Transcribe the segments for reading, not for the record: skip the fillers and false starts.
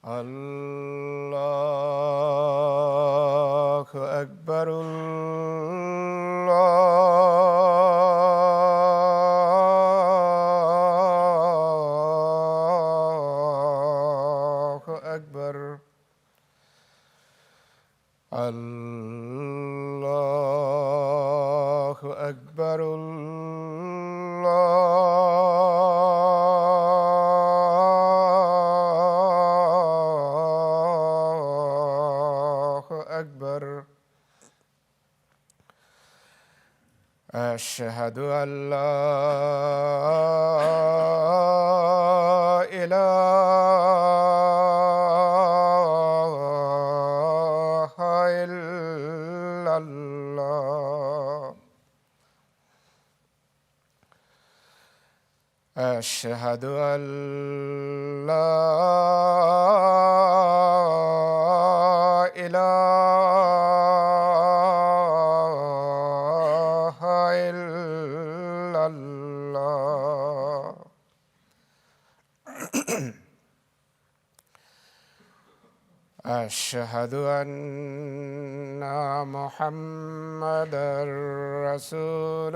الله أكبر الله أكبر الله أكبر الله أكبر أشهد أن لا إله إلا الله أشهد أن لا إله إلا الله أشهد أن محمدًا رسول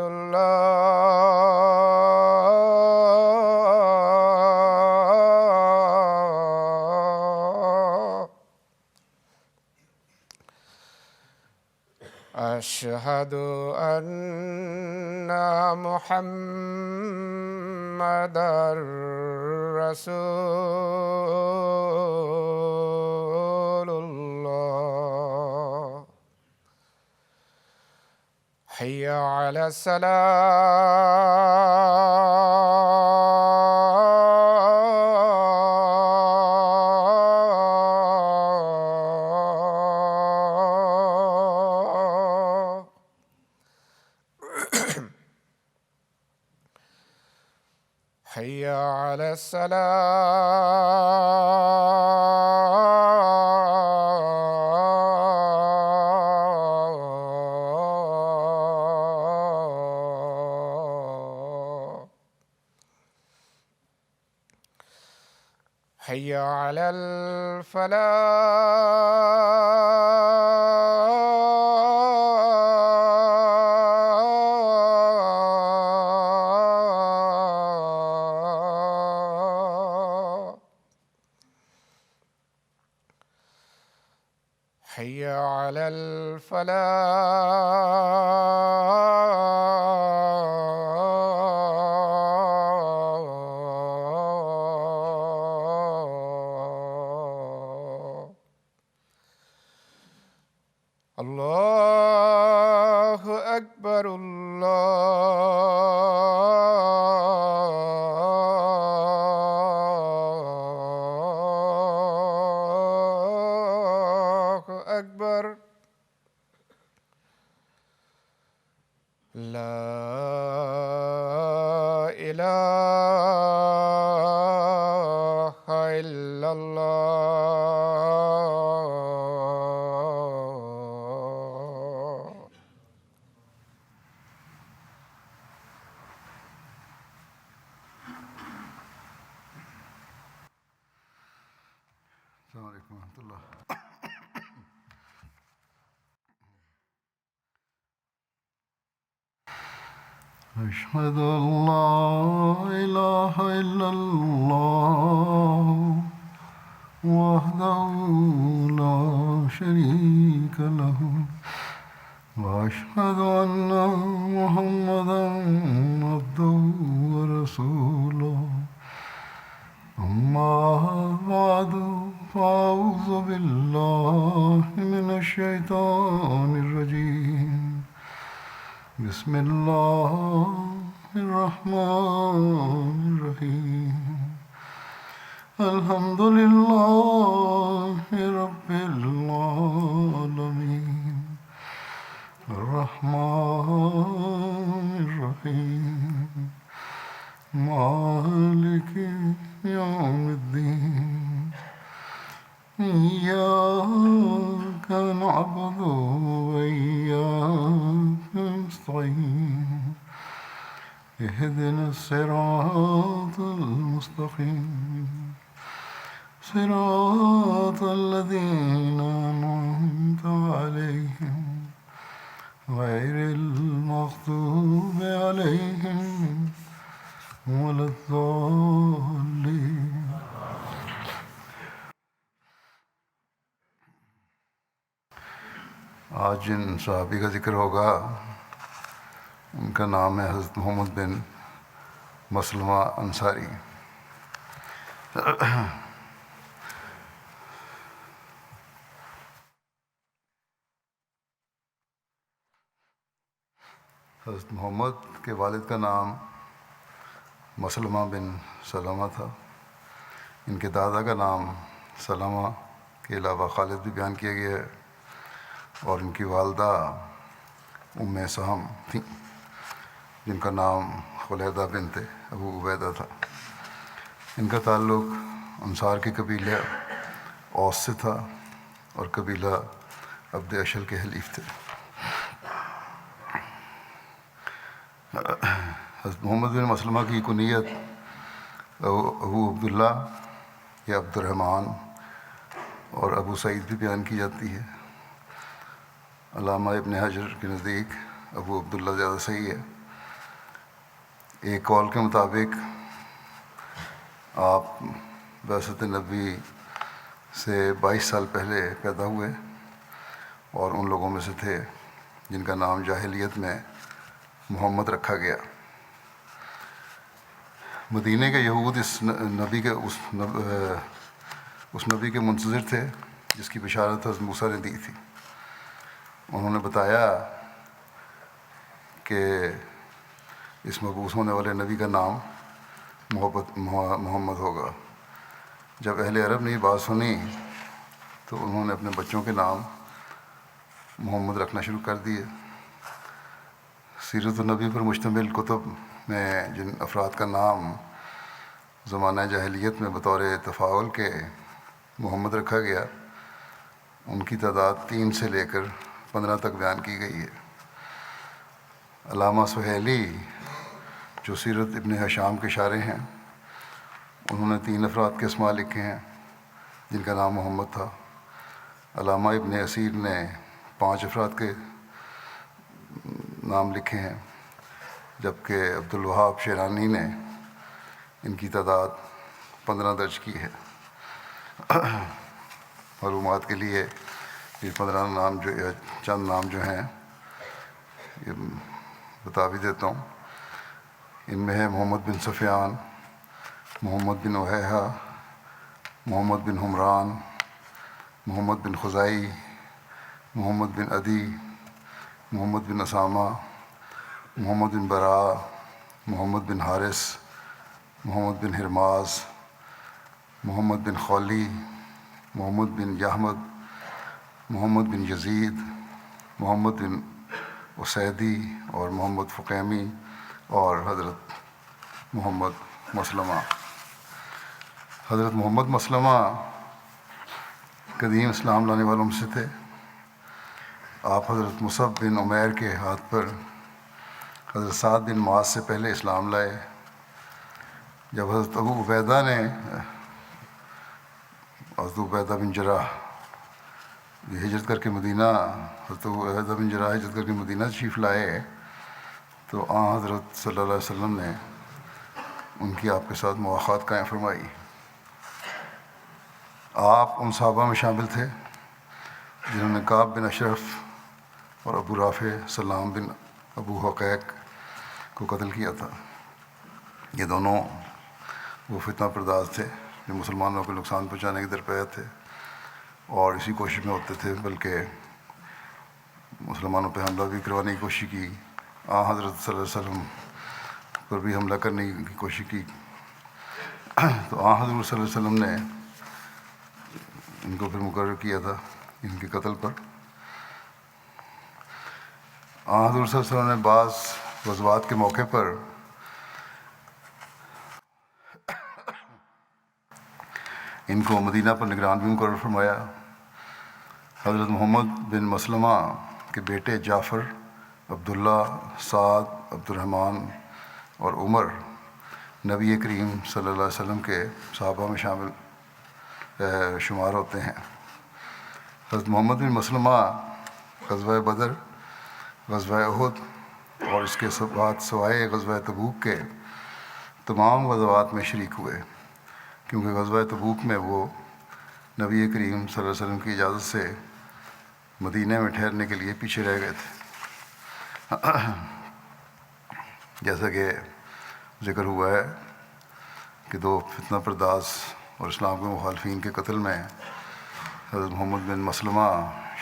الله أشهد أن محمدًا رسول الله حي على الصلاة حي على الصلاة حي على الفلاح حي على الفلاح الله أكبر الله أكبر لا إله إلا الله السلام عليكم ورحمة الله. أشهد أن لا إله إلا الله وحده لا شريك له وأشهد أن محمدًا عبده ورسوله أما بعد فأعوذ بالله من الشيطان الرجيم بسم الله الرحمن الرحيم الحمد لله رب العالمين الرحمن الرحيم مالك يوم الدين إياك نعبد وإياك نستعين اهدنا الصراط المستقيم صراط الذين أنعمت عليهم غير المغضوب عليهم ولا الضالين. آج جن صحابی کا ذکر ہوگا ان کا نام ہے حضرت محمد بن مسلمہ انصاری. حضرت محمد کے والد کا نام مسلمہ بن سلمہ تھا. ان کے دادا کا نام سلمہ کے علاوہ خالد بھی بیان کیا گیا ہے، اور ان کی والدہ ام سہم تھیں جن کا نام خلیدہ بنت ابو عبیدہ تھا. ان کا تعلق انصار کے قبیلہ اوس سے تھا اور قبیلہ عبد اشل کے حلیف تھے. حضرت محمد بن مسلمہ کی کنیت ابو عبداللہ یا عبد الرحمن اور ابو سعید بھی بیان کی جاتی ہے. علامہ ابن حجر کے نزدیک ابو عبداللہ زیادہ صحیح ہے. ایک قول کے مطابق آپ بعثت نبی سے 22 سال پہلے پیدا ہوئے اور ان لوگوں میں سے تھے جن کا نام جاہلیت میں محمد رکھا گیا. مدینہ کے یہود اس نبی کے منتظر تھے جس کی بشارت حضرت موسیٰ نے دی تھی. انہوں نے بتایا کہ اس مبعوث ہونے والے نبی کا نام محمد ہوگا. جب اہل عرب نے یہ بات سنی تو انہوں نے اپنے بچوں کے نام محمد رکھنا شروع کر دیے. سیرت النبی پر مشتمل کتب میں جن افراد کا نام زمانہ جاہلیت میں بطور تفاعل کے محمد رکھا گیا ان کی تعداد 3 سے لے کر 15 تک بیان کی گئی ہے. علامہ سہیلی جو سیرت ابن ہشام کے شارح ہیں انہوں نے 3 افراد کے اسماء لکھے ہیں جن کا نام محمد تھا. علامہ ابن اسیر نے 5 افراد کے نام لکھے ہیں جبکہ عبدالوہاب شیرانی نے ان کی تعداد 15 درج کی ہے. معلومات کے لیے یہ 15 نام چند نام جو ہیں یہ بتا بھی دیتا ہوں. ان میں ہے محمد بن سفیان، محمد بن احیہ، محمد بن حمران، محمد بن خزائی، محمد بن عدی، محمد بن اسامہ، محمد بن براء، محمد بن حارث، محمد بن ہرماز، محمد بن خولی، محمد بن یحمد، محمد بن یزید، محمد بن اسیدی اور محمد فقیمی اور حضرت محمد مسلمہ. حضرت محمد مسلمہ قدیم اسلام لانے والوں میں سے تھے. آپ حضرت مصعب بن عمیر کے ہاتھ پر حضرت سعد بن معاذ سے پہلے اسلام لائے. جب حضرت ابو عبیدہ بن جراح ہجرت کر کے مدینہ تشریف لائے تو حضرت صلی اللہ علیہ وسلم نے ان کی آپ کے ساتھ مواخات قائم فرمائی. آپ ان صحابہ میں شامل تھے جنہوں نے کعب بن اشرف اور ابو رافع سلام بن ابو حقیق کو قتل کیا تھا. یہ دونوں وہ فتنہ پرداز تھے جو مسلمانوں کو نقصان پہنچانے کے درپے تھے اور اسی کوشش میں ہوتے تھے، بلکہ مسلمانوں پہ حملہ بھی کروانے کی کوشش کی. حضرت صلی اللہ علیہ وسلم پر بھی حملہ کرنے کی کوشش کی تو حضور صلی اللہ علیہ وسلم نے ان کو پھر مقرر کیا تھا ان کے قتل پر. حضور صلی اللہ علیہ وسلم نے بعض غزوات کے موقع پر ان کو مدینہ پر نگران بھی مقرر فرمایا. حضرت محمد بن مسلمہ کے بیٹے جعفر، عبداللہ، سعد، عبد الرحمن اور عمر نبی کریم صلی اللہ علیہ وسلم کے صحابہ میں شامل شمار ہوتے ہیں۔ حضرت محمد بن مسلمہ غزوہ بدر، غزوہ احد اور اس کے بعد سوائے غزوہ تبوک کے تمام غزوات میں شریک ہوئے، کیونکہ غزوہ تبوک میں وہ نبی کریم صلی اللہ علیہ وسلم کی اجازت سے مدینہ میں ٹھہرنے کے لیے پیچھے رہ گئے تھے۔ جیسا کہ ذکر ہوا ہے کہ دو فتنہ پرداز اور اسلام کے مخالفین کے قتل میں حضرت محمد بن مسلمہ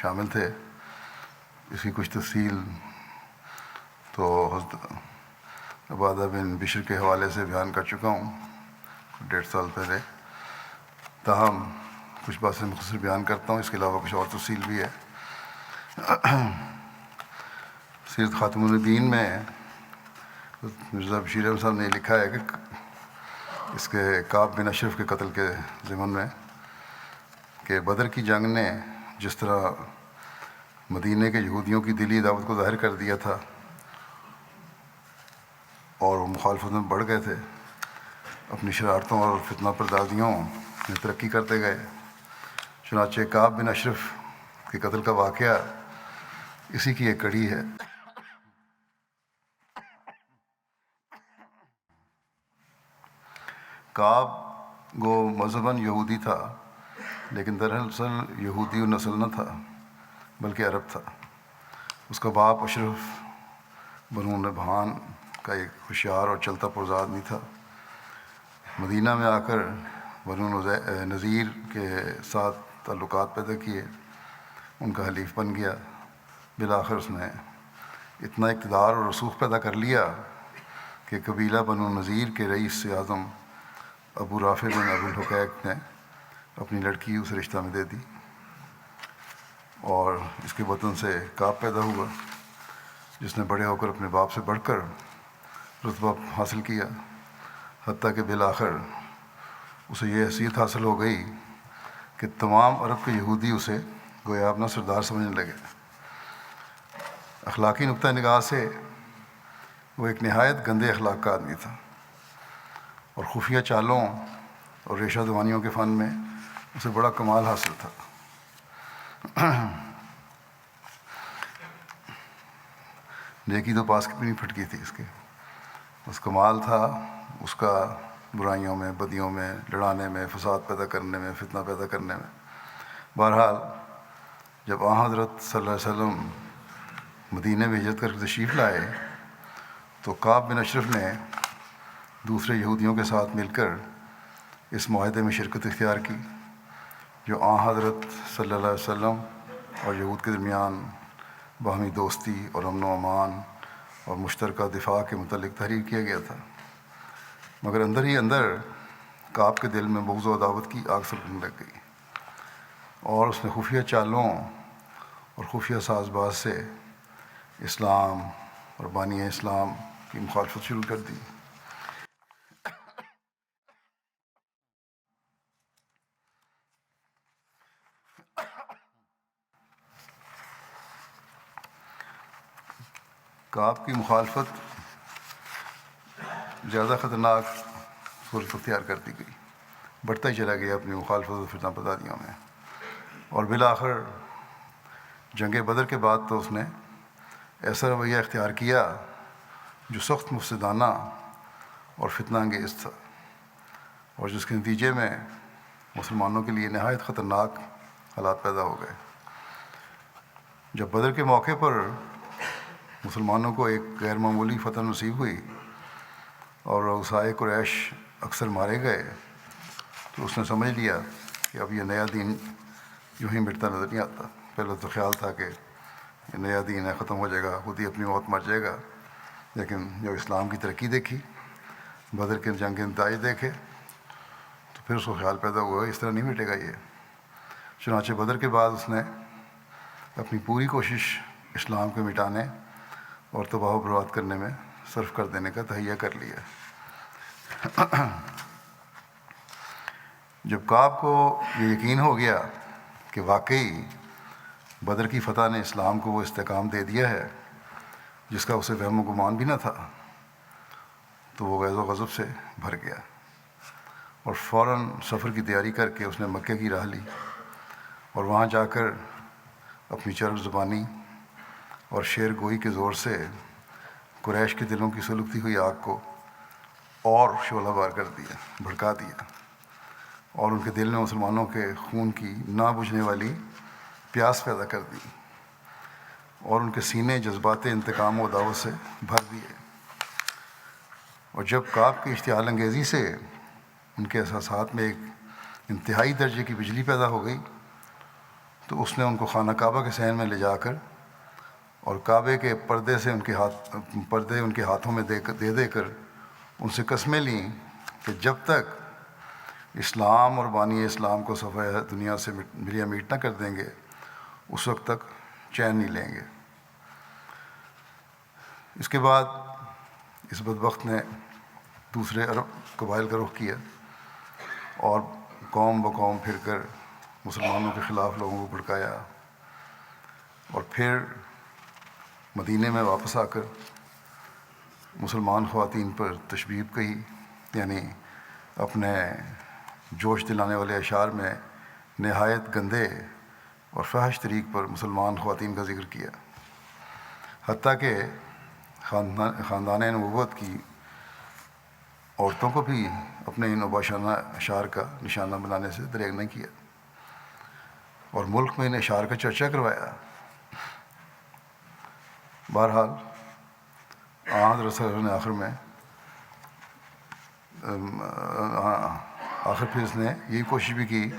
شامل تھے۔ اس کی کچھ تفصیل تو حضرت عبادہ بن بشر کے حوالے سے بیان کر چکا ہوں 1.5 سال پہلے، تاہم کچھ باتیں مختصر بیان کرتا ہوں، اس کے علاوہ کچھ اور تفصیل بھی ہے۔ سیرت خاتم النبیین میں مرزا بشیر احمد صاحب نے لکھا ہے کہ اس کے کعب بن اشرف کے قتل کے ضمن میں کہ بدر کی جنگ نے جس طرح مدینہ کے یہودیوں کی دلی دعوت کو ظاہر کر دیا تھا اور وہ مخالفت میں بڑھ گئے تھے، اپنی شرارتوں اور فتنہ پردازیوں میں ترقی کرتے گئے، چنانچہ کعب بن اشرف کے قتل کا واقعہ اسی کی ایک کڑی ہے۔ کعب گو مذہباً یہودی تھا، لیکن دراصل یہودی و نسل نہ تھا بلکہ عرب تھا۔ اس کا باپ اشرف بنو نبہان کا ایک ہوشیار اور چلتا پرزا آدمی تھا۔ مدینہ میں آ کر بنو نذیر کے ساتھ تعلقات پیدا کیے، ان کا حلیف بن گیا۔ بالآخر اس نے اتنا اقتدار اور رسوخ پیدا کر لیا کہ قبیلہ بنو نذیر کے رئیس اعظم ابو رافع بن ابو الحقیق نے اپنی لڑکی اسے رشتہ میں دے دی، اور اس کے وطن سے کعب پیدا ہوا، جس نے بڑے ہو کر اپنے باپ سے بڑھ کر رتبہ حاصل کیا، حتیٰ کہ بالآخر اسے یہ حیثیت حاصل ہو گئی کہ تمام عرب کے یہودی اسے گویا اپنا سردار سمجھنے لگے۔ اخلاقی نقطہ نگاہ سے وہ ایک نہایت گندے اخلاق کا آدمی تھا، اور خفیہ چالوں اور ریشہ دوانیوں کے فن میں اسے بڑا کمال حاصل تھا۔ نیکی تو پاس کی بھی نہیں پھٹکی تھی اس کے، بس کمال تھا اس کا برائیوں میں، بدیوں میں، لڑانے میں، فساد پیدا کرنے میں، فتنہ پیدا کرنے میں۔ بہرحال جب حضرت صلی اللہ علیہ وسلم مدینہ میں ہجرت کر کے تشریف لائے تو کعب بن اشرف نے دوسرے یہودیوں کے ساتھ مل کر اس معاہدے میں شرکت اختیار کی جو حضرت صلی اللہ علیہ وسلم اور یہود کے درمیان باہمی دوستی اور امن و امان اور مشترکہ دفاع کے متعلق تحریر کیا گیا تھا، مگر اندر ہی اندر کعب کے دل میں بغض و عداوت کی آگ سلگنے لگ گئی، اور اس نے خفیہ چالوں اور خفیہ ساز باز سے اسلام اور بانی اسلام کی مخالفت شروع کر دی۔ کعب کی مخالفت زیادہ خطرناک صورت اختیار کرتی گئی، بڑھتا ہی چلا گیا اپنی مخالفت و فتنہ پردازیوں میں، اور بالآخر جنگ بدر کے بعد تو اس نے ایسا رویہ اختیار کیا جو سخت مفسدانہ اور فتنہ انگیز تھا، اور جس کے نتیجے میں مسلمانوں کے لیے نہایت خطرناک حالات پیدا ہو گئے۔ جب بدر کے موقع پر مسلمانوں کو ایک غیر معمولی فتح نصیب ہوئی اور رؤسائے قریش اکثر مارے گئے، تو اس نے سمجھ لیا کہ اب یہ نیا دین یوں ہی مٹتا نظر نہیں آتا۔ پہلے تو خیال تھا کہ یہ نیا دین ہے، ختم ہو جائے گا، خود ہی اپنی موت مر جائے گا، لیکن جب اسلام کی ترقی دیکھی، بدر کے جنگ کے نتائج دیکھے، تو پھر اس کو خیال پیدا ہوا اس طرح نہیں مٹے گا یہ۔ چنانچہ بدر کے بعد اس نے اپنی پوری کوشش اسلام کو مٹانے اور تباہ و برباد کرنے میں صرف کر دینے کا تہیہ کر لیا۔ جب کعب کو یہ یقین ہو گیا کہ واقعی بدر کی فتح نے اسلام کو وہ استحکام دے دیا ہے جس کا اسے وہم و گمان بھی نہ تھا، تو وہ غیظ و غضب سے بھر گیا، اور فوراً سفر کی تیاری کر کے اس نے مکے کی راہ لی اور وہاں جا کر اپنی چرب زبانی اور شعر گوئی کے زور سے قریش کے دلوں کی سلگتی ہوئی آگ کو اور شعلہ بار کر دیا، بھڑکا دیا، اور ان کے دل میں مسلمانوں کے خون کی نہ بجھنے والی پیاس پیدا کر دی اور ان کے سینے جذبات انتقام و عداوت سے بھر دیے۔ اور جب کعب کی اشتعال انگیزی سے ان کے احساسات میں ایک انتہائی درجے کی بجلی پیدا ہو گئی تو اس نے ان کو خانہ کعبہ کے صحن میں لے جا کر اور کعبے کے پردے سے پردے ان کے ہاتھوں میں دے کر ان سے قسمیں لیں کہ جب تک اسلام اور بانی اسلام کو صفحہ دنیا سے ملیا میٹ نہ کر دیں گے اس وقت تک چین نہیں لیں گے۔ اس کے بعد اس بدبخت نے دوسرے عرب قبائل کا رخ کیا اور قوم بقوم پھر کر مسلمانوں کے خلاف لوگوں کو بھڑکایا، اور پھر مدینے میں واپس آ کر مسلمان خواتین پر تشبیب کہی، یعنی اپنے جوش دلانے والے اشعار میں نہایت گندے اور فحش طریق پر مسلمان خواتین کا ذکر کیا، حتیٰ کہ خاندان نبوت کی عورتوں کو بھی اپنے ان مباشرہ اشعار کا نشانہ بنانے سے دریغ نہیں کیا اور ملک میں ان اشعار کا چرچا کروایا۔ بہرحال حضرت صلی اللہ علیہ وسلم نے آخر پھر اس نے یہی کوشش بھی کی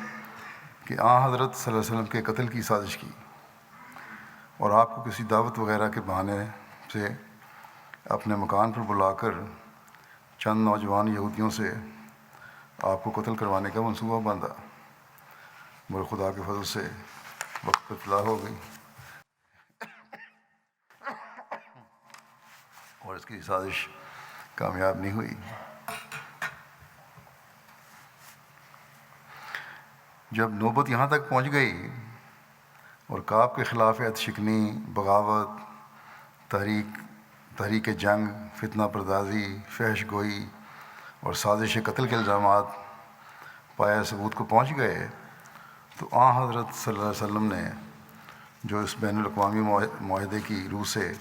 کہ حضرت صلی اللہ علیہ وسلم کے قتل کی سازش کی اور آپ کو کسی دعوت وغیرہ کے بہانے سے اپنے مکان پر بلا کر چند نوجوان یہودیوں سے آپ کو قتل کروانے کا منصوبہ باندھا، مگر خدا کے فضل سے وقت پر اطلاع ہو گئی اور اس کی سازش کامیاب نہیں ہوئی۔ جب نوبت یہاں تک پہنچ گئی اور کعب کے خلاف عہد شکنی، بغاوت، تحریک جنگ، فتنہ پردازی، فحش گوئی اور سازش قتل کے الزامات پایہ ثبوت کو پہنچ گئے تو حضرت صلی اللہ علیہ وسلم نے جو اس بین الاقوامی معاہدے کی روح سے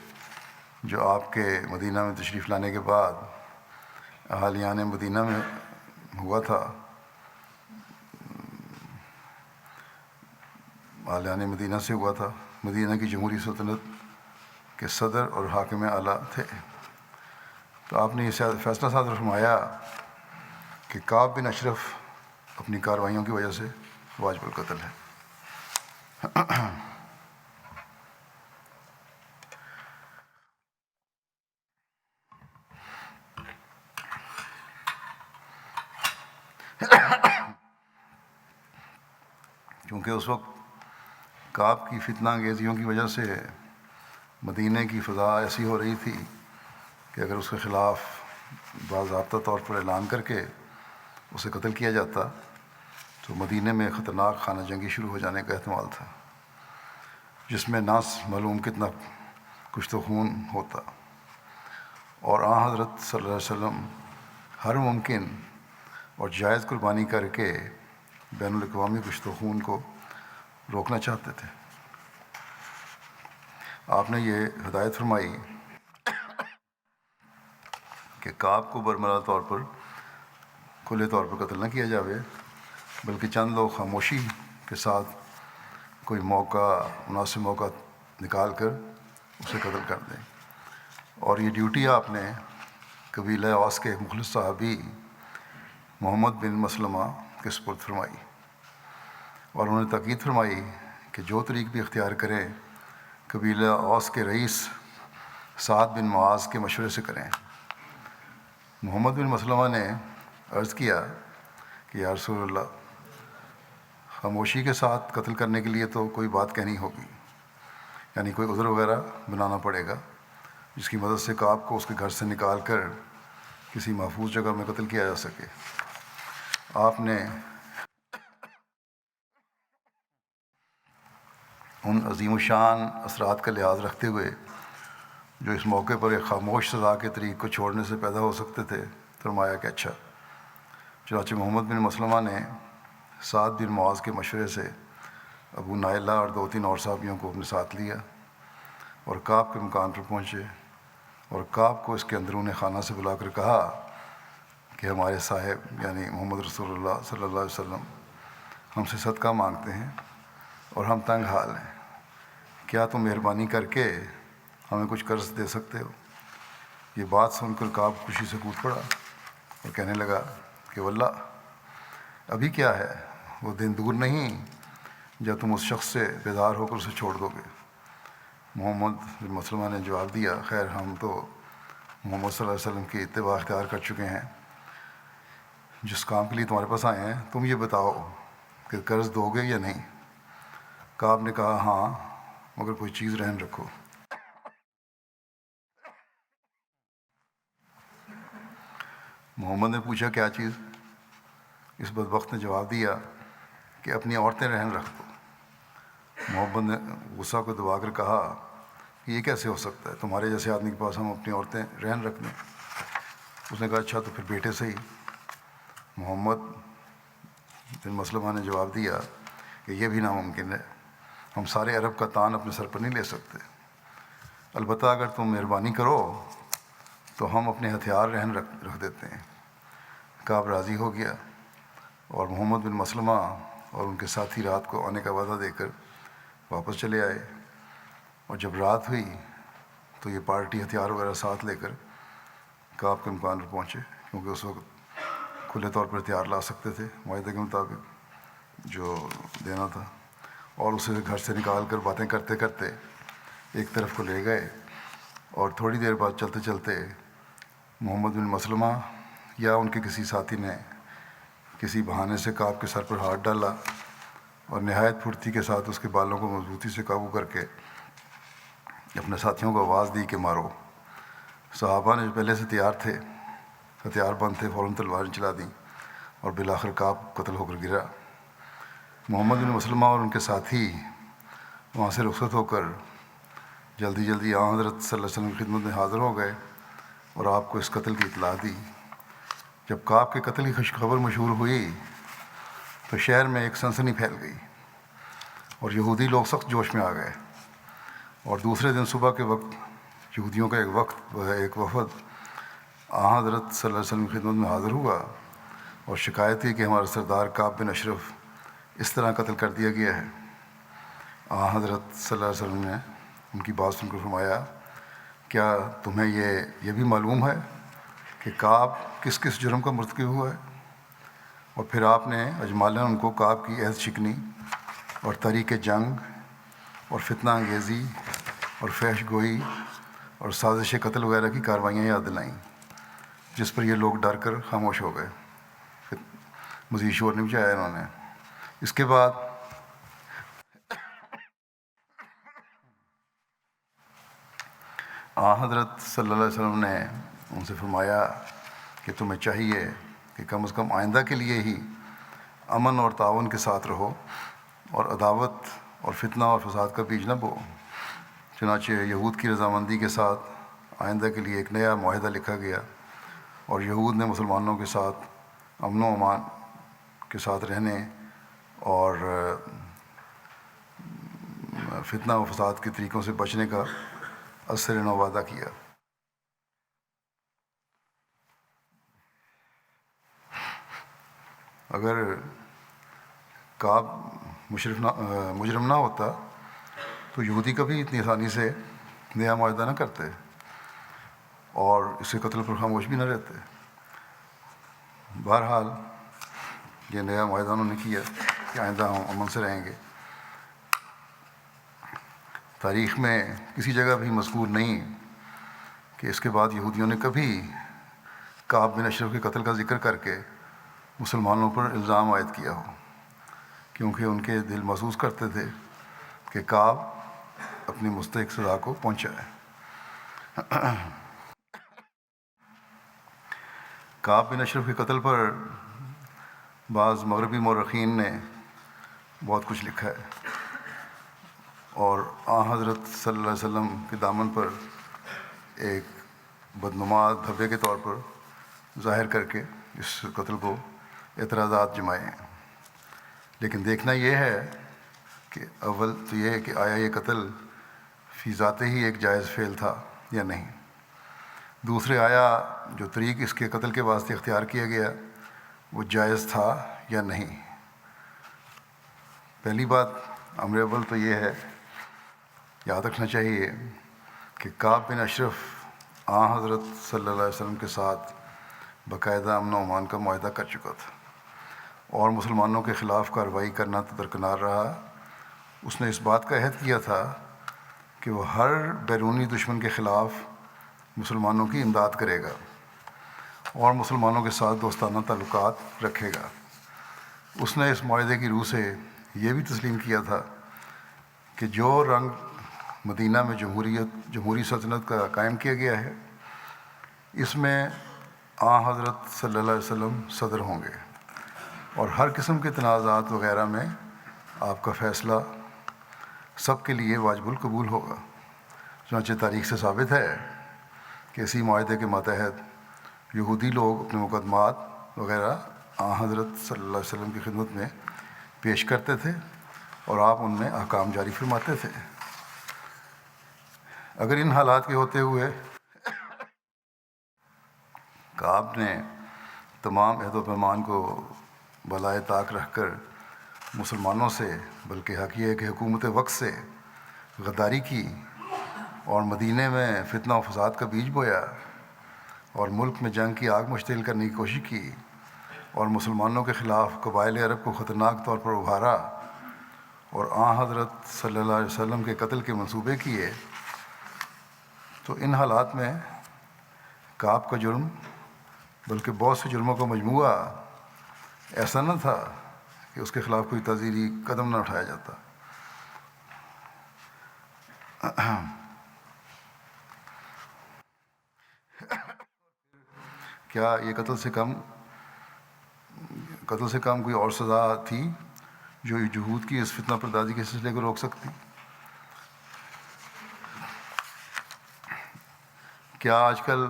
جو آپ کے مدینہ میں تشریف لانے کے بعد اہالیان مدینہ میں ہوا تھا، اہالیان مدینہ سے ہوا تھا، مدینہ کی جمہوری سلطنت کے صدر اور حاکم اعلیٰ تھے، تو آپ نے یہ فیصلہ صادر فرمایا کہ کعب بن اشرف اپنی کارروائیوں کی وجہ سے واجب القتل ہے۔ کیونکہ اس وقت کعب کی فتنہ انگیزیوں کی وجہ سے مدینہ کی فضا ایسی ہو رہی تھی کہ اگر اس کے خلاف باضابطہ طور پر اعلان کر کے اسے قتل کیا جاتا تو مدینہ میں خطرناک خانہ جنگی شروع ہو جانے کا احتمال تھا، جس میں نہ معلوم کتنا کشت و خون ہوتا، اور حضرت صلی اللہ علیہ وسلم ہر ممکن اور جائز قربانی کر کے بین الاقوامی کشت و خون کو روکنا چاہتے تھے۔ آپ نے یہ ہدایت فرمائی کہ کعب کو برملا طور پر کھلے طور پر قتل نہ کیا جاوے، بلکہ چند لوگ خاموشی کے ساتھ کوئی مناسب موقع نکال کر اسے قتل کر دیں، اور یہ ڈیوٹی آپ نے قبیلہ اوس کے ایک مخلص صحابی محمد بن مسلمہ کے سپرد فرمائی، اور انہوں نے تاکید فرمائی کہ جو طریق بھی اختیار کریں قبیلہ اوس کے رئیس سعد بن معاذ کے مشورے سے کریں۔ محمد بن مسلمہ نے عرض کیا کہ یا رسول اللہ، خاموشی کے ساتھ قتل کرنے کے لیے تو کوئی بات کہنی ہوگی، یعنی کوئی عذر وغیرہ بنانا پڑے گا جس کی مدد سے کعب کو اس کے گھر سے نکال کر کسی محفوظ جگہ میں قتل کیا جا سکے۔ آپ نے ان عظیم الشان اثرات کا لحاظ رکھتے ہوئے جو اس موقع پر ایک خاموش سزا کے طریق کو چھوڑنے سے پیدا ہو سکتے تھے فرمایا کہ اچھا، چنانچہ محمد بن مسلمہ نے سعد بن معاذ کے مشورے سے ابو نائلہ اور 2-3 اور صحابیوں کو اپنے ساتھ لیا اور کعب کے مکان پر پہنچے، اور کعب کو اس کے اندرون خانہ سے بلا کر کہا کہ ہمارے صاحب یعنی محمد رسول اللہ صلی اللہ علیہ وسلم ہم سے صدقہ مانگتے ہیں اور ہم تنگ حال ہیں، کیا تم مہربانی کر کے ہمیں کچھ قرض دے سکتے ہو؟ یہ بات سن کر کعب خوشی سے کود پڑا اور کہنے لگا کہ واللہ ابھی کیا ہے، وہ دن دور نہیں جب تم اس شخص سے بیدار ہو کر اسے چھوڑ دو گے۔ محمد بن مسلمہ نے جواب دیا، خیر ہم تو محمد صلی اللہ علیہ وسلم کی اتباع اختیار کر چکے ہیں، جس کام کے لیے تمہارے پاس آئے ہیں تم یہ بتاؤ کہ قرض دو گے یا نہیں؟ کعب نے کہا ہاں، مگر کوئی چیز رہن رکھو۔ محمد نے پوچھا کیا چیز؟ اس بدبخت نے جواب دیا کہ اپنی عورتیں رہن رکھ دو۔ محمد نے غصہ کو دبا کر کہا کہ یہ کیسے ہو سکتا ہے، تمہارے جیسے آدمی کے پاس ہم اپنی عورتیں رہن رکھ دیں؟ اس نے کہا اچھا تو پھر بیٹے سے ہی۔ محمد بن مسلمہ نے جواب دیا کہ یہ بھی ناممکن ہے، ہم سارے عرب کا تان اپنے سر پر نہیں لے سکتے، البتہ اگر تم مہربانی کرو تو ہم اپنے ہتھیار رہن رکھ دیتے ہیں۔ کعب راضی ہو گیا اور محمد بن مسلمہ اور ان کے ساتھی رات کو آنے کا وعدہ دے کر واپس چلے آئے، اور جب رات ہوئی تو یہ پارٹی ہتھیار وغیرہ ساتھ لے کر کعب کے مکان پر پہنچے، کیونکہ اس وقت کھلے طور پر ہتھیار لا سکتے تھے معاہدے کے مطابق جو دینا تھا، اور اسے گھر سے نکال کر باتیں کرتے کرتے ایک طرف کو لے گئے، اور تھوڑی دیر بعد چلتے چلتے محمد بن مسلمہ یا ان کے کسی ساتھی نے کسی بہانے سے کعب کے سر پر ہاتھ ڈالا اور نہایت پھرتی کے ساتھ اس کے بالوں کو مضبوطی سے قابو کر کے اپنے ساتھیوں کو آواز دی کہ مارو۔ صحابہ نے جو پہلے سے تیار تھے، ہتھیار بند تھے، فوراً تلواریں چلا دیں اور بالآخر کعب قتل ہو کر گرا۔ محمد بن مسلمہ اور ان کے ساتھی وہاں سے رخصت ہو کر جلدی جلدی آن حضرت صلی اللہ علیہ وسلم کی خدمت میں حاضر ہو گئے اور آپ کو اس قتل کی اطلاع دی۔ جب کعب کے قتل کی خبر مشہور ہوئی تو شہر میں ایک سنسنی پھیل گئی اور یہودی لوگ سخت جوش میں آ گئے، اور دوسرے دن صبح کے وقت یہودیوں کا ایک وفد حضرت صلی اللہ علیہ وسلم کی خدمت میں حاضر ہوا اور شکایت کی کہ ہمارا سردار کعب بن اشرف اس طرح قتل کر دیا گیا ہے۔ حضرت صلی اللہ علیہ وسلم نے ان کی بات سن کر فرمایا کیا تمہیں یہ بھی معلوم ہے کہ کعب کس کس جرم کا مرتکب ہوا ہے؟ اور پھر آپ نے اجمالاً ان کو کعب کی عہد شکنی اور تحریک جنگ اور فتنہ انگیزی اور فحش گوئی اور سازش قتل وغیرہ کی کارروائیاں یاد دلائیں، جس پر یہ لوگ ڈر کر خاموش ہو گئے، مزید شور نہیں مچایا انہوں نے۔ اس کے بعد حضرت صلی اللہ علیہ وسلم نے ان سے فرمایا کہ تمہیں چاہیے کہ کم از کم آئندہ کے لیے ہی امن اور تعاون کے ساتھ رہو اور عداوت اور فتنہ اور فساد کا بیج نہ بو۔ چنانچہ یہود کی رضامندی کے ساتھ آئندہ کے لیے ایک نیا معاہدہ لکھا گیا، اور یہود نے مسلمانوں کے ساتھ امن و امان کے ساتھ رہنے اور فتنہ و فساد کے طریقوں سے بچنے کا اثر نو وعدہ کیا۔ اگر کعب مجرم نہ ہوتا تو یہودی کبھی اتنی آسانی سے نیا معاہدہ نہ کرتے اور اس کے قتل پر خاموش بھی نہ رہتے۔ بہرحال یہ نیا معاہدہ انہوں نے کیا کہ آئندہ ہم امن سے رہیں گے۔ تاریخ میں کسی جگہ بھی مذکور نہیں کہ اس کے بعد یہودیوں نے کبھی کعب بن اشرف کے قتل کا ذکر کر کے مسلمانوں پر الزام عائد کیا ہو، کیونکہ ان کے دل محسوس کرتے تھے کہ کعب اپنی مستحق سزا کو پہنچا ہے۔ کعب بن اشرف کے قتل پر بعض مغربی مورخین نے بہت کچھ لکھا ہے، اور حضرت صلی اللہ علیہ وسلم کے دامن پر ایک بدنما دھبے کے طور پر ظاہر کر کے اس قتل کو اعتراضات جمائے ہیں، لیکن دیکھنا یہ ہے کہ اول تو یہ ہے کہ آیا یہ قتل فی ذاتے ہی ایک جائز فعل تھا یا نہیں، دوسرے آیا جو طریق اس کے قتل کے واسطے اختیار کیا گیا وہ جائز تھا یا نہیں۔ پہلی بات امر اول تو یہ ہے، یاد رکھنا چاہیے کہ کعب بن اشرف حضرت صلی اللہ علیہ وسلم کے ساتھ باقاعدہ امن و امان کا معاہدہ کر چکا تھا اور مسلمانوں کے خلاف کارروائی کرنا تو درکنار رہا، اس نے اس بات کا عہد کیا تھا کہ وہ ہر بیرونی دشمن کے خلاف مسلمانوں کی امداد کرے گا اور مسلمانوں کے ساتھ دوستانہ تعلقات رکھے گا۔ اس نے اس معاہدے کی روح سے یہ بھی تسلیم کیا تھا کہ جو رنگ مدینہ میں جمہوری سلطنت کا قائم کیا گیا ہے، اس میں حضرت صلی اللہ علیہ وسلم صدر ہوں گے اور ہر قسم کے تنازعات وغیرہ میں آپ کا فیصلہ سب کے لیے واجب القبول ہوگا۔ چنانچہ تاریخ سے ثابت ہے کہ اسی معاہدے کے ماتحت یہودی لوگ اپنے مقدمات وغیرہ حضرت صلی اللہ علیہ وسلم کی خدمت میں پیش کرتے تھے اور آپ ان میں احکام جاری فرماتے تھے۔ اگر ان حالات کے ہوتے ہوئے کعب نے تمام عہد و پیمان کو بالائے طاق رکھ کر مسلمانوں سے بلکہ حقیقت کہ حکومت وقت سے غداری کی اور مدینے میں فتنہ و فساد کا بیج بویا اور ملک میں جنگ کی آگ مشتعل کرنے کی کوشش کی اور مسلمانوں کے خلاف قبائل عرب کو خطرناک طور پر ابھارا اور حضرت صلی اللہ علیہ وسلم کے قتل کے منصوبے کیے، تو ان حالات میں کعب کا جرم بلکہ بہت سے جرموں کا مجموعہ ایسا نہ تھا کہ اس کے خلاف کوئی تعزیری قدم نہ اٹھایا جاتا۔ کیا یہ قتل سے کم کوئی اور سزا تھی جو جہود کی اس فتنہ پردازی کے سلسلے کو روک سکتی؟ کیا آج کل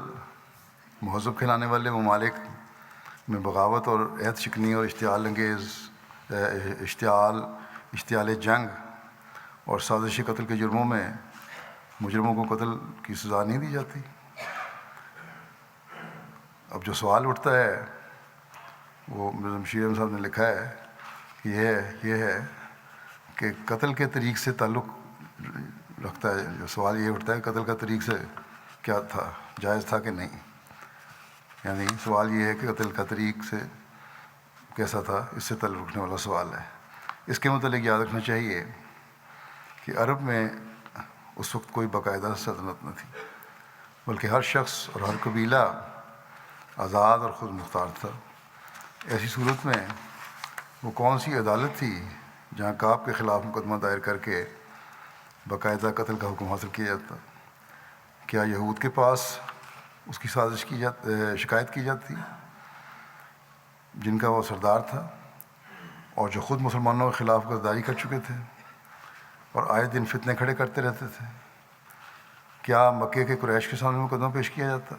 مہذب کھلانے والے ممالک میں بغاوت اور عہد شکنی اور اشتعال جنگ اور سازشی قتل کے جرموں میں مجرموں کو قتل کی سزا نہیں دی جاتی؟ اب جو سوال اٹھتا ہے وہ مرزا بشیر احمد صاحب نے لکھا ہے کہ یہ ہے کہ قتل کے طریق سے تعلق رکھتا ہے، جو سوال یہ اٹھتا ہے قتل کا طریق سے کیا تھا، جائز تھا کہ نہیں، یعنی سوال یہ ہے کہ قتل کا طریق سے کیسا تھا، اس سے تعلق رکھنے والا سوال ہے۔ اس کے متعلق یاد رکھنا چاہیے کہ عرب میں اس وقت کوئی باقاعدہ سلطنت نہ تھی، بلکہ ہر شخص اور ہر قبیلہ آزاد اور خود مختار تھا۔ ایسی صورت میں وہ کون سی عدالت تھی جہاں کعب کے خلاف مقدمہ دائر کر کے باقاعدہ قتل کا حکم حاصل کیا جاتا؟ کیا یہود کے پاس اس کی سازش شکایت کی جاتی، جن کا وہ سردار تھا اور جو خود مسلمانوں کے خلاف غداری کر چکے تھے اور آئے دن فتنے کھڑے کرتے رہتے تھے؟ کیا مکے کے قریش کے سامنے مقدمہ پیش کیا جاتا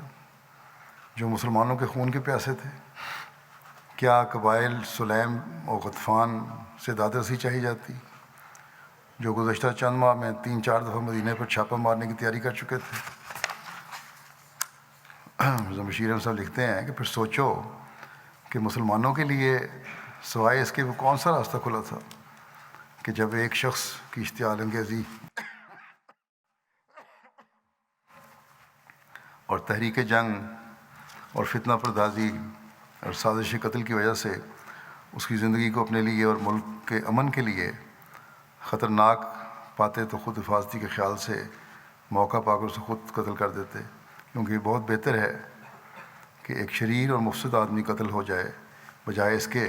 جو مسلمانوں کے خون کے پیاسے تھے؟ کیا قبائل سلیم و غطفان سے داد رسی چاہی جاتی جو گزشتہ چند ماہ میں 3-4 دفعہ مدینے پر چھاپہ مارنے کی تیاری کر چکے تھے؟ مرزا بشیر احمد صاحب لکھتے ہیں کہ پھر سوچو کہ مسلمانوں کے لیے سوائے اس کے وہ کون سا راستہ کھلا تھا کہ جب ایک شخص کی اشتعال انگیزی اور تحریک جنگ اور فتنہ پردازی اور سازشی قتل کی وجہ سے اس کی زندگی کو اپنے لیے اور ملک کے امن کے لیے خطرناک پاتے تو خود حفاظتی کے خیال سے موقع پا کر اسے خود قتل کر دیتے، کیونکہ یہ بہت بہتر ہے کہ ایک شریر اور مفسد آدمی قتل ہو جائے بجائے اس کے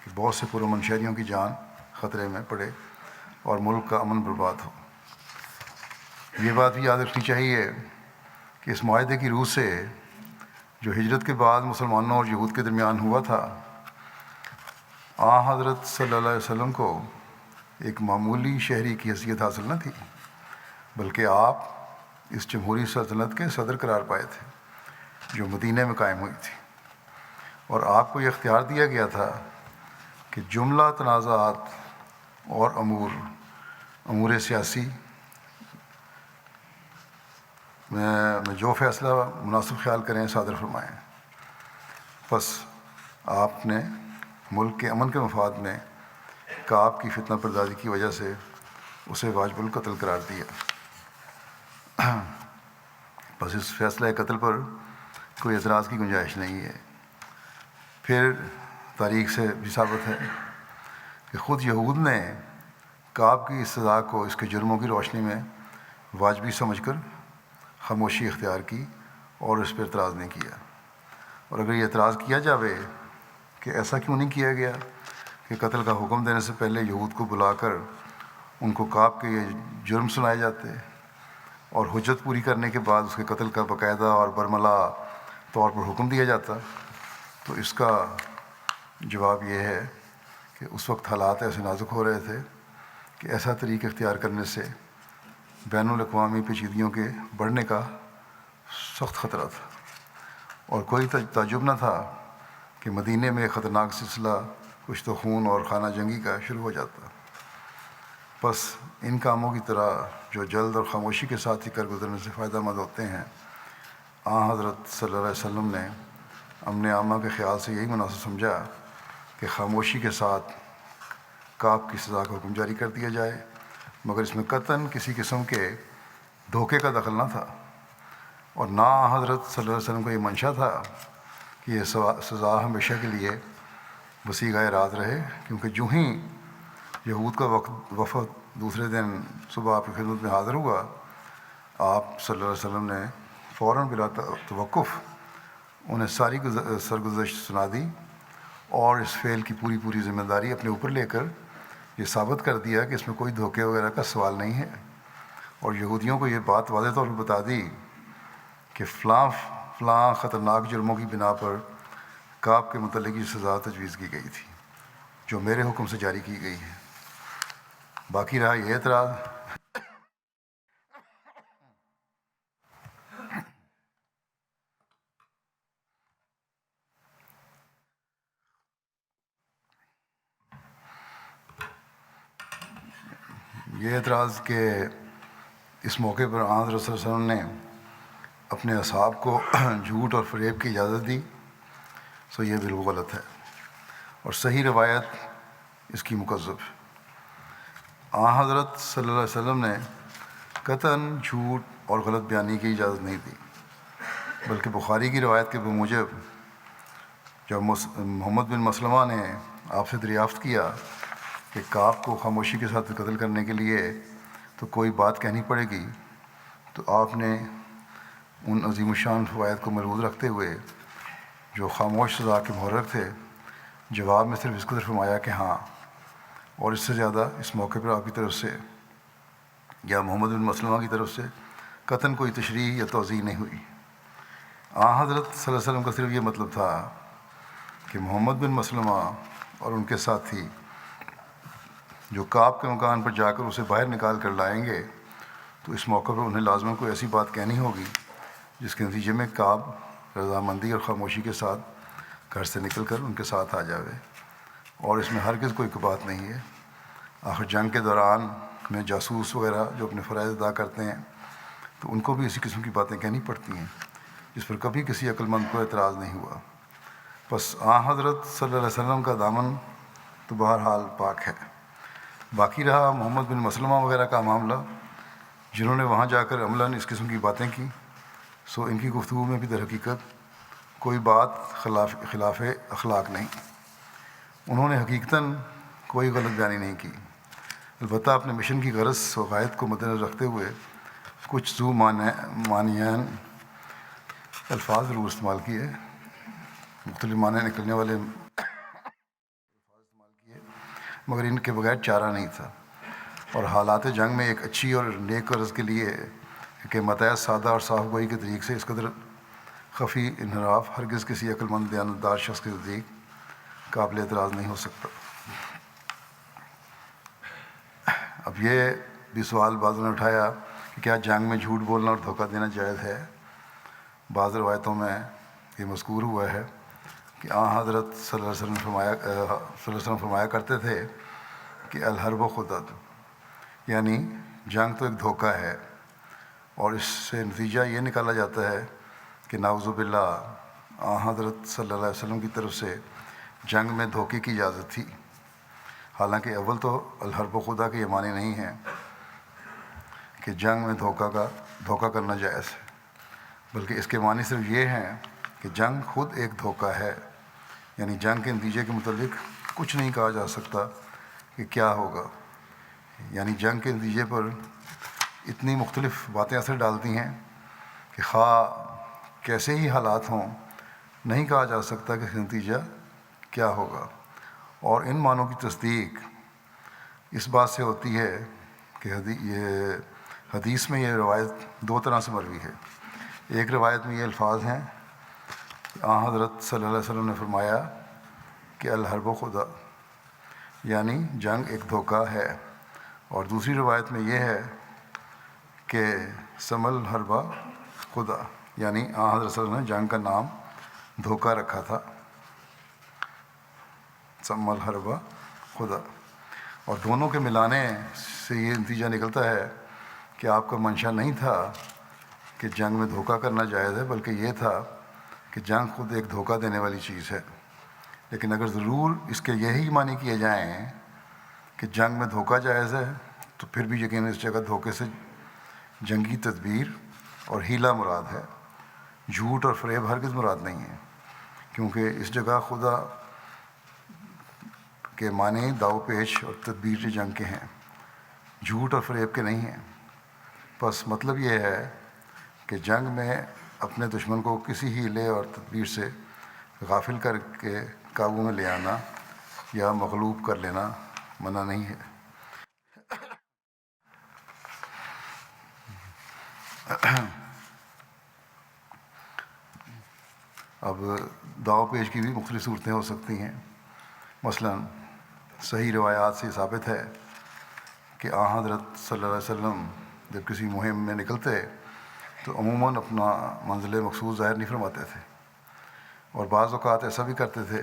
کہ بہت سے پرامن شہریوں کی جان خطرے میں پڑے اور ملک کا امن برباد ہو۔ یہ بات بھی یاد رکھنی چاہیے کہ اس معاہدے کی روح سے جو ہجرت کے بعد مسلمانوں اور یہود کے درمیان ہوا تھا، حضرت صلی اللہ علیہ وسلم کو ایک معمولی شہری کی حیثیت حاصل نہ تھی، بلکہ آپ اس جمہوری سلطنت کے صدر قرار پائے تھے جو مدینہ میں قائم ہوئی تھی اور آپ کو یہ اختیار دیا گیا تھا کہ جملہ تنازعات اور امور سیاسی میں جو فیصلہ مناسب خیال کریں صادر فرمائیں. بس آپ نے ملک کے امن کے مفاد میں کعب کی فتنہ پردازی کی وجہ سے اسے واجب القتل قرار دیا. بس اس فیصلہ قتل پر کوئی اعتراض کی گنجائش نہیں ہے. پھر تاریخ سے بھی ثابت ہے کہ خود یہود نے کعب کی اس سزا کو اس کے جرموں کی روشنی میں واجبی سمجھ کر خاموشی اختیار کی اور اس پر اعتراض نہیں کیا. اور اگر یہ اعتراض کیا جاوے کہ ایسا کیوں نہیں کیا گیا کہ قتل کا حکم دینے سے پہلے یہود کو بلا کر ان کو کعب کے یہ جرم سنائے جاتے اور حجت پوری کرنے کے بعد اس کے قتل کا باقاعدہ اور برملا طور پر حکم دیا جاتا، تو اس کا جواب یہ ہے کہ اس وقت حالات ایسے نازک ہو رہے تھے کہ ایسا طریق اختیار کرنے سے بین الاقوامی پیچیدگیوں کے بڑھنے کا سخت خطرہ تھا، اور کوئی تعجب نہ تھا کہ مدینے میں خطرناک سلسلہ کشت و خون اور خانہ جنگی کا شروع ہو جاتا. بس ان کاموں کی طرح جو جلد اور خاموشی کے ساتھ ہی کر گزرنے سے فائدہ مند ہوتے ہیں، حضرت صلی اللہ علیہ وسلم نے امن عامہ کے خیال سے یہی مناسب سمجھا کہ خاموشی کے ساتھ کعب کی سزا کا حکم جاری کر دیا جائے، مگر اس میں قطعاً کسی قسم کے دھوکے کا دخل نہ تھا، اور نہ حضرت صلی اللہ علیہ وسلم کو یہ منشا تھا کہ یہ سزا ہمیشہ کے لیے وسیع راز رہے، کیونکہ جو ہی یہود کا وفد دوسرے دن صبح آپ کی خدمت میں حاضر ہوا، آپ صلی اللہ علیہ وسلم نے فوراً بلا توقف انہیں ساری سرگزشت سنا دی، اور اس فعل کی پوری ذمہ داری اپنے اوپر لے کر یہ ثابت کر دیا کہ اس میں کوئی دھوکے وغیرہ کا سوال نہیں ہے، اور یہودیوں کو یہ بات واضح طور پر بتا دی کہ فلاں خطرناک جرموں کی بنا پر کعب کے متعلق یہ سزا تجویز کی گئی تھی جو میرے حکم سے جاری کی گئی ہے. باقی رہا یہ اعتراض کہ اس موقع پر حضرت صلی اللہ علیہ وسلم نے اپنے اصحاب کو جھوٹ اور فریب کی اجازت دی، سو یہ بالکل غلط ہے، اور صحیح روایت اس کی مکذب ہے. حضرت صلی اللہ علیہ وسلم نے قطعاً جھوٹ اور غلط بیانی کی اجازت نہیں دی، بلکہ بخاری کی روایت کے بموجب جب محمد بن مسلمہ نے آپ سے دریافت کیا کہ کعب کو خاموشی کے ساتھ قتل کرنے کے لیے تو کوئی بات کہنی پڑے گی، تو آپ نے ان عظیم الشان فوائد کو محفوظ رکھتے ہوئے جو خاموش سزا کے محرک تھے، جواب میں صرف اس قدر فرمایا کہ ہاں، اور اس سے زیادہ اس موقع پر آپ کی طرف سے یا محمد بن مسلمہ کی طرف سے قطعاً کوئی تشریح یا توضیح نہیں ہوئی. حضرت صلی اللہ علیہ وسلم کا صرف یہ مطلب تھا کہ محمد بن مسلمہ اور ان کے ساتھی جو کعب کے مکان پر جا کر اسے باہر نکال کر لائیں گے، تو اس موقع پر انہیں لازماً کوئی ایسی بات کہنی ہوگی جس کے نتیجے میں کعب رضامندی اور خاموشی کے ساتھ گھر سے نکل کر ان کے ساتھ آ جاوے، اور اس میں ہرگز کوئی بات نہیں ہے. آخر جنگ کے دوران میں جاسوس وغیرہ جو اپنے فرائض ادا کرتے ہیں تو ان کو بھی اسی قسم کی باتیں کہنی پڑتی ہیں جس پر کبھی کسی عقل مند کو اعتراض نہیں ہوا. بس حضرت صلی اللہ علیہ وسلم کا دامن تو بہرحال پاک ہے. باقی رہا محمد بن مسلمہ وغیرہ کا معاملہ، جنہوں نے وہاں جا کر عملاً اس قسم کی باتیں کی، سو ان کی گفتگو میں بھی در حقیقت کوئی بات خلاف اخلاق نہیں. انہوں نے حقیقتاً کوئی غلط بیانی نہیں کی، البتہ اپنے مشن کی غرض و غایت کو مد نظر رکھتے ہوئے کچھ ذو معنیین الفاظ ضرور استعمال کیے، مختلف معنی نکلنے والے استعمال کیے، مگر ان کے بغیر چارہ نہیں تھا. اور حالات جنگ میں ایک اچھی اور نیک غرض کے لیے کہ متعدد سادہ اور صاف گوئی کے طریق سے اس قدر خفی انحراف ہرگز کسی عقل مند دیانتدار شخص کے نزدیک قابل اعتراض نہیں ہو سکتا. اب یہ بھی سوال بعضوں نے اٹھایا کہ کیا جنگ میں جھوٹ بولنا اور دھوکہ دینا جائز ہے؟ بعض روایتوں میں یہ مذکور ہوا ہے کہ حضرت صلی اللہ علیہ وسلم فرمایا کرتے تھے کہ الحرب خدعۃ، یعنی جنگ تو ایک دھوکہ ہے، اور اس سے نتیجہ یہ نکالا جاتا ہے کہ نعوذ باللہ حضرت صلی اللہ علیہ وسلم کی طرف سے جنگ میں دھوکے کی اجازت تھی، حالانکہ اول تو الحرب خدا کے یہ معنی نہیں ہیں کہ جنگ میں دھوکہ کرنا جائز ہے، بلکہ اس کے معنی صرف یہ ہیں کہ جنگ خود ایک دھوکہ ہے، یعنی جنگ کے نتیجے کے متعلق کچھ نہیں کہا جا سکتا کہ کیا ہوگا، یعنی جنگ کے نتیجے پر اتنی مختلف باتیں اثر ڈالتی ہیں کہ خواہ کیسے ہی حالات ہوں نہیں کہا جا سکتا کہ نتیجہ کیا ہوگا۔ اور ان معنوں کی تصدیق اس بات سے ہوتی ہے کہ یہ حدیث میں یہ روایت دو طرح سے مروی ہے۔ ایک روایت میں یہ الفاظ ہیں کہ حضرت صلی اللہ علیہ وسلم نے فرمایا کہ الحرب خدا، یعنی جنگ ایک دھوکہ ہے، اور دوسری روایت میں یہ ہے کہ سم الحرب خدا، یعنی حضرت صلی اللہ علیہ وسلم نے جنگ کا نام دھوکہ رکھا تھا، سم الحرب خدا۔ اور دونوں کے ملانے سے یہ نتیجہ نکلتا ہے کہ آپ کا منشا نہیں تھا کہ جنگ میں دھوکہ کرنا جائز ہے، بلکہ یہ تھا کہ جنگ خود ایک دھوکہ دینے والی چیز ہے۔ لیکن اگر ضرور اس کے یہی معنی کیے جائیں کہ جنگ میں دھوکہ جائز ہے، تو پھر بھی یقیناً اس جگہ دھوکے سے جنگی تدبیر اور ہیلا مراد ہے، جھوٹ اور فریب ہرگز مراد نہیں ہے، کیونکہ اس جگہ خدا کے معنی داؤ پیش اور تدبیر جنگ کے ہیں، جھوٹ اور فریب کے نہیں ہیں۔ بس مطلب یہ ہے کہ جنگ میں اپنے دشمن کو کسی ہیلے اور تدبیر سے غافل کر کے قابو میں لے آنا یا مغلوب کر لینا منع نہیں ہے۔ اب داؤ پیش کی بھی مختلف صورتیں ہو سکتی ہیں، مثلا صحیح روایات سے ثابت ہے کہ حضرت صلی اللہ علیہ وسلم جب کسی مہم میں نکلتے تو عموماً اپنا منزل مقصود ظاہر نہیں فرماتے تھے، اور بعض اوقات ایسا بھی کرتے تھے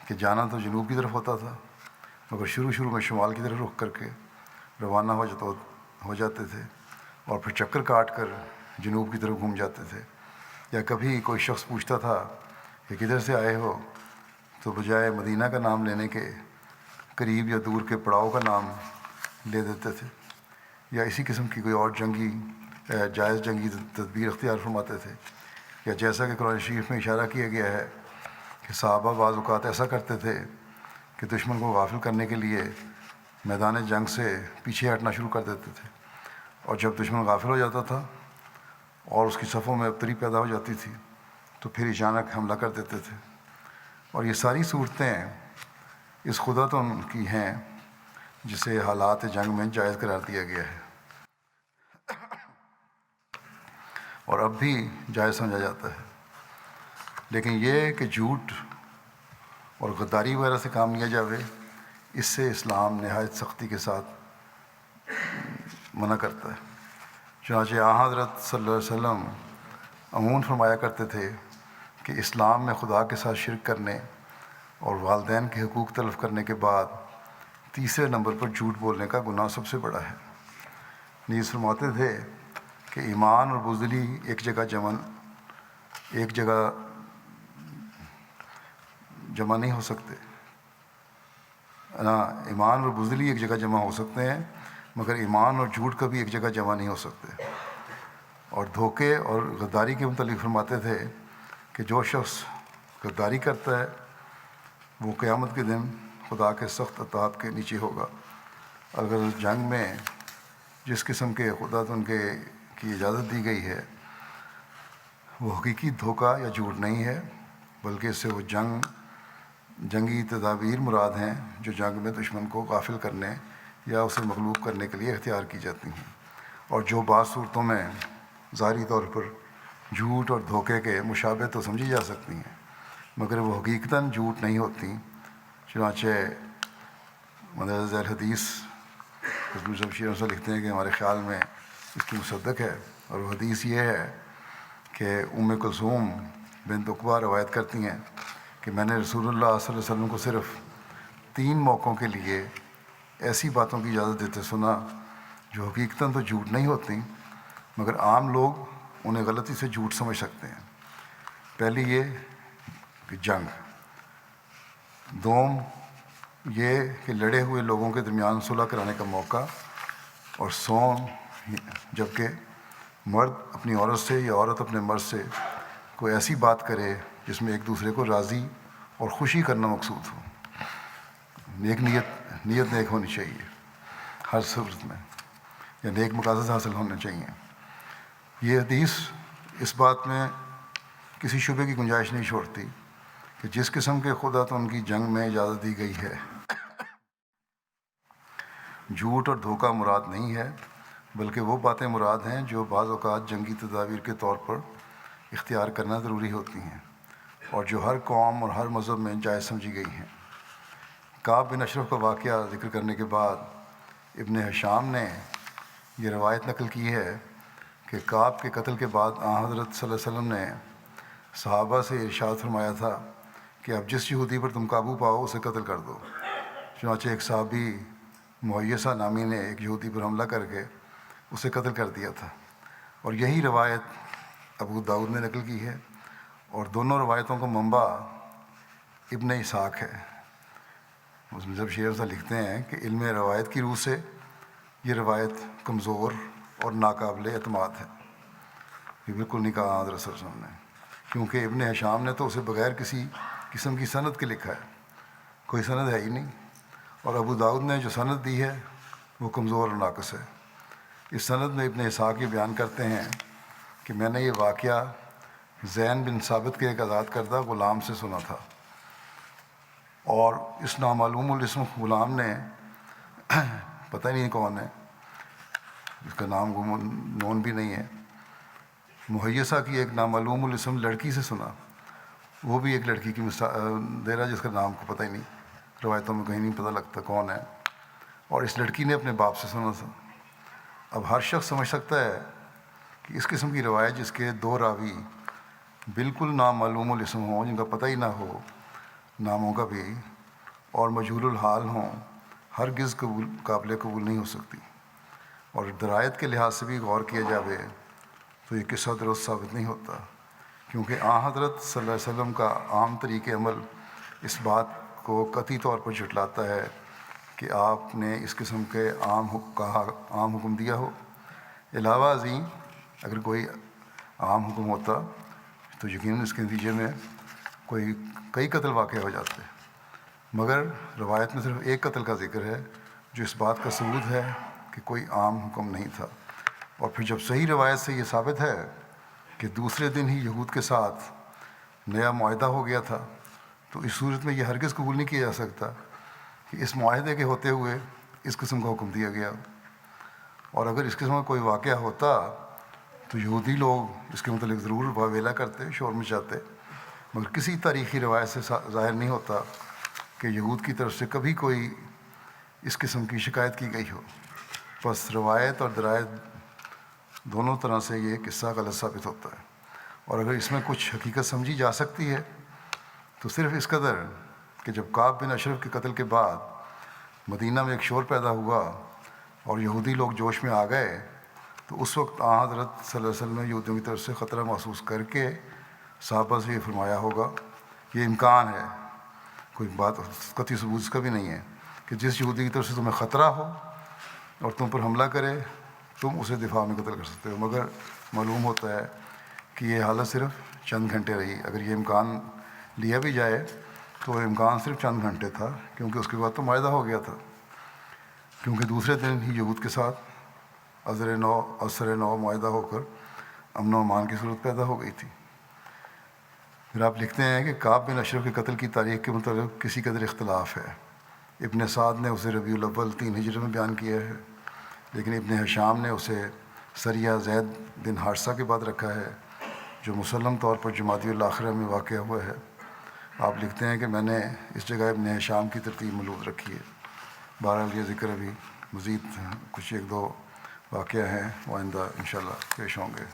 کہ جانا تو جنوب کی طرف ہوتا تھا، مگر شروع میں شمال کی طرف رخ کر کے روانہ ہو جاتے تھے، اور پھر چکر کاٹ کر جنوب کی طرف گھوم جاتے تھے۔ یا کبھی کوئی شخص پوچھتا تھا کہ کدھر سے آئے ہو، تو بجائے مدینہ کا نام لینے کے قریب یا دور کے پڑاؤ کا نام لے دیتے تھے، یا اسی قسم کی کوئی اور جائز جنگی تدبیر اختیار فرماتے تھے، یا جیسا کہ قرآن شریف میں اشارہ کیا گیا ہے کہ صحابہ بعض اوقات ایسا کرتے تھے کہ دشمن کو غافل کرنے کے لیے میدان جنگ سے پیچھے ہٹنا شروع کر دیتے تھے، اور جب دشمن غافل ہو جاتا تھا اور اس کی صفوں میں ابتری پیدا ہو جاتی تھی تو پھر اچانک حملہ کر دیتے تھے۔ اور یہ ساری صورتیں اس خدعتن کی ہیں جسے حالات جنگ میں جائز قرار دیا گیا ہے، اور اب بھی جائز سمجھا جاتا ہے۔ لیکن یہ کہ جھوٹ اور غداری وغیرہ سے کام لیا جاوے، اس سے اسلام نہایت سختی کے ساتھ منع کرتا ہے۔ چنانچہ حضرت صلی اللہ علیہ وسلم عموماً فرمایا کرتے تھے کہ اسلام میں خدا کے ساتھ شرک کرنے اور والدین کے حقوق تلف کرنے کے بعد تیسرے نمبر پر جھوٹ بولنے کا گناہ سب سے بڑا ہے۔ نیز فرماتے تھے کہ ایمان اور بزدلی ایک جگہ جمع نہیں ہو سکتے، ایمان اور بزدلی ایک جگہ جمع ہو سکتے ہیں، مگر ایمان اور جھوٹ کبھی ایک جگہ جمع نہیں ہو سکتے۔ اور دھوکے اور غداری کے متعلق فرماتے تھے کہ جو شخص غداری کرتا ہے وہ قیامت کے دن خدا کے سخت عذاب کے نیچے ہوگا۔ اگر جنگ میں جس قسم کے خدعتن کی اجازت دی گئی ہے وہ حقیقی دھوکہ یا جھوٹ نہیں ہے، بلکہ اس سے وہ جنگی تدابیر مراد ہیں جو جنگ میں دشمن کو غافل کرنے یا اسے مغلوب کرنے کے لیے اختیار کی جاتی ہیں، اور جو بعض صورتوں میں ظاہری طور پر جھوٹ اور دھوکے کے مشابہ تو سمجھی جا سکتی ہیں، مگر وہ حقیقتاً جھوٹ نہیں ہوتی۔ چنانچہ مدرسہ ذیل حدیث حضور شمشیر سے لکھتے ہیں کہ ہمارے خیال میں اس کی مصدق ہے، اور وہ حدیث یہ ہے کہ کلثوم بنت عقبہ روایت کرتی ہیں کہ میں نے رسول اللہ صلی اللہ علیہ وسلم کو صرف 3 موقعوں کے لیے ایسی باتوں کی اجازت دیتے سنا جو حقیقتاً تو جھوٹ نہیں ہوتی، مگر عام لوگ انہیں غلطی سے جھوٹ سمجھ سکتے ہیں۔ پہلی یہ کہ جنگ، دوم یہ کہ لڑے ہوئے لوگوں کے درمیان صلح کرانے کا موقع، اور سوم جبکہ مرد اپنی عورت سے یا عورت اپنے مرد سے کوئی ایسی بات کرے جس میں ایک دوسرے کو راضی اور خوشی کرنا مقصود ہو۔ نیت نیک ہونی چاہیے ہر صورت میں، یا نیک مقاصد حاصل ہونے چاہیے۔ یہ حدیث اس بات میں کسی شبے کی گنجائش نہیں چھوڑتی کہ جس قسم کے خدا تو ان کی جنگ میں اجازت دی گئی ہے، جھوٹ اور دھوکہ مراد نہیں ہے، بلکہ وہ باتیں مراد ہیں جو بعض اوقات جنگی تدابیر کے طور پر اختیار کرنا ضروری ہوتی ہیں، اور جو ہر قوم اور ہر مذہب میں جائز سمجھی گئی ہیں۔ کعب بن اشرف کا واقعہ ذکر کرنے کے بعد ابن ہشام نے یہ روایت نقل کی ہے کہ کعب کے قتل کے بعد حضرت صلی اللہ علیہ وسلم نے صحابہ سے ارشاد فرمایا تھا کہ اب جس یہودی پر تم قابو پاؤ اسے قتل کر دو۔ چنانچہ ایک صحابی مہیسہ نامی نے ایک یہودی پر حملہ کر کے اسے قتل کر دیا تھا، اور یہی روایت ابو داؤد نے نقل کی ہے، اور دونوں روایتوں کا منبع ابن اسحاق ہے۔ مذہب شیخ صاحب لکھتے ہیں کہ علم روایت کی روح سے یہ روایت کمزور اور ناقابل اعتماد ہے۔ یہ بالکل نہیں کہا حضرت صلی اللہ علیہ وسلم نے، کیونکہ ابن ہشام نے تو اسے بغیر کسی قسم کی سند کے لکھا ہے، کوئی سند ہے ہی نہیں، اور ابو داؤد نے جو سند دی ہے وہ کمزور اور ناقص ہے۔ اس سند میں ابن اسحاق یہ بیان کرتے ہیں کہ میں نے یہ واقعہ زین بن ثابت کے ایک آزاد کردہ غلام سے سنا تھا، اور اس نامعلوم الاسم غلام نے پتہ نہیں کون ہے، اس کا نام نون بھی نہیں ہے، مہیسہ کی ایک نامعلوم الاسم لڑکی سے سنا، وہ بھی ایک لڑکی کی دے رہا جس کا نام کو پتہ ہی نہیں، روایتوں میں کہیں نہیں پتہ لگتا کون ہے، اور اس لڑکی نے اپنے باپ سے سنا تھا۔ اب ہر شخص سمجھ سکتا ہے کہ اس قسم کی روایت جس کے 2 راوی بالکل نامعلوم الاسم ہوں، جن کا پتہ ہی نہ ہو ناموں کا بھی، اور مجہول الحال ہوں، ہرگز قابل قبول نہیں ہو سکتی، اور درایت کے لحاظ سے بھی غور کیا جاوے تو یہ قصہ درست ثابت نہیں ہوتا، کیونکہ حضرت صلی اللہ علیہ وسلم کا عام طریق عمل اس بات کو قطعی طور پر جھٹلاتا ہے کہ آپ نے اس قسم کے عام حکم دیا ہو۔ علاوہ ازیں اگر کوئی عام حکم ہوتا تو یقیناً اس کے نتیجے میں کئی قتل واقع ہو جاتے، مگر روایت میں صرف ایک قتل کا ذکر ہے، جو اس بات کا ثبوت ہے کہ کوئی عام حکم نہیں تھا۔ اور پھر جب صحیح روایت سے یہ ثابت ہے کہ دوسرے دن ہی یہود کے ساتھ نیا معاہدہ ہو گیا تھا، تو اس صورت میں یہ ہرگز قبول نہیں کیا جا سکتا کہ اس معاہدے کے ہوتے ہوئے اس قسم کا حکم دیا گیا، اور اگر اس قسم کا کوئی واقعہ ہوتا تو یہودی لوگ اس کے متعلق ضرور واویلا کرتے، شور مچاتے، مگر کسی تاریخی روایت سے ظاہر نہیں ہوتا کہ یہود کی طرف سے کبھی کوئی اس قسم کی شکایت کی گئی ہو۔ بس روایت اور درایت دونوں طرح سے یہ قصہ غلط ثابت ہوتا ہے، اور اگر اس میں کچھ حقیقت سمجھی جا سکتی ہے تو صرف اس قدر کہ جب کعب بن اشرف کے قتل کے بعد مدینہ میں ایک شور پیدا ہوا اور یہودی لوگ جوش میں آ گئے، تو اس وقت حضرت صلی اللہ علیہ وسلم نے یہودیوں کی طرف سے خطرہ محسوس کر کے صحابہ سے یہ فرمایا ہوگا، یہ امکان ہے، کوئی بات قطعی ثبوت اس کا بھی نہیں ہے، کہ جس یہودی کی طرف سے تمہیں خطرہ ہو اور تم پر حملہ کرے تم اسے دفاع میں قتل کر سکتے ہو، مگر معلوم ہوتا ہے کہ یہ حالت صرف چند گھنٹے رہی۔ اگر یہ امکان لیا بھی جائے تو وہ امکان صرف چند گھنٹے تھا، کیونکہ اس کے بعد تو معاہدہ ہو گیا تھا، کیونکہ دوسرے دن ہی یہود کے ساتھ عصر نو معاہدہ ہو کر امن و امان کی صورت پیدا ہو گئی تھی۔ پھر آپ لکھتے ہیں کہ کعب بن اشرف کے قتل کی تاریخ کے متعلق کسی قدر اختلاف ہے۔ ابن سعد نے اسے ربیع الاول 3 ہجری میں بیان کیا ہے، لیکن ابن ہشام نے اسے سریہ زید بن حارثہ کے بعد رکھا ہے، جو مسلم طور پر جمادی الاخرہ میں واقع ہوا ہے۔ آپ لکھتے ہیں کہ میں نے اس جگہ ابن ہشام کی ترتیب ملوث رکھی ہے۔ بہرحال یہ ذکر ابھی مزید کچھ 1-2 واقعہ ہیں، وہ آئندہ انشاءاللہ پیش ہوں گے۔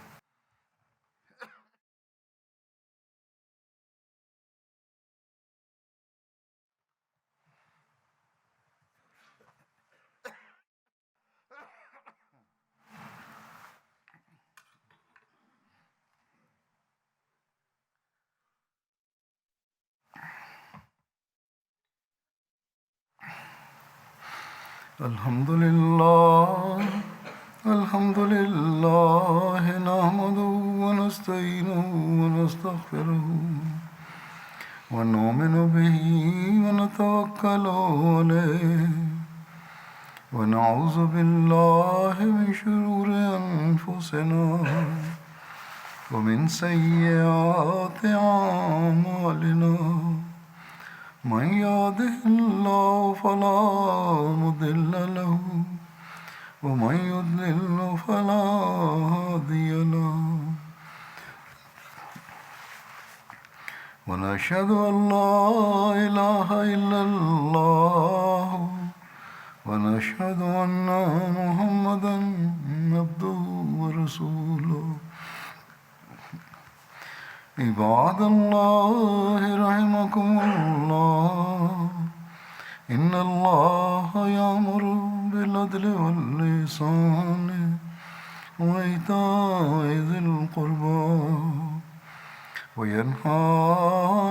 الحمد لله نحمده ونستعينه ونستغفره ونؤمن به ونتوكل عليه ونعوذ بالله من شرور أنفسنا ومن سيئات أعمالنا من يهده الله فلا مضل له ومن يضلل فلا هادي له ونشهد أن لا إله إلا الله ونشهد أن محمدا عبده ورسوله عباد الله رحمكم الله إن الله يأمر بالعدل والإحسان وإيتاء ذي القربى وينهى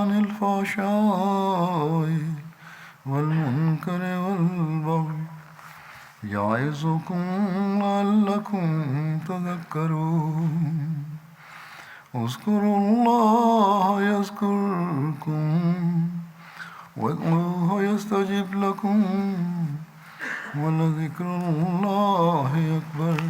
عن الفحشاء والمنكر والبغي يعظكم لعلكم تذكرون اذكروا الله يذكركم وادعوه يستجب لكم ولذكر الله أكبر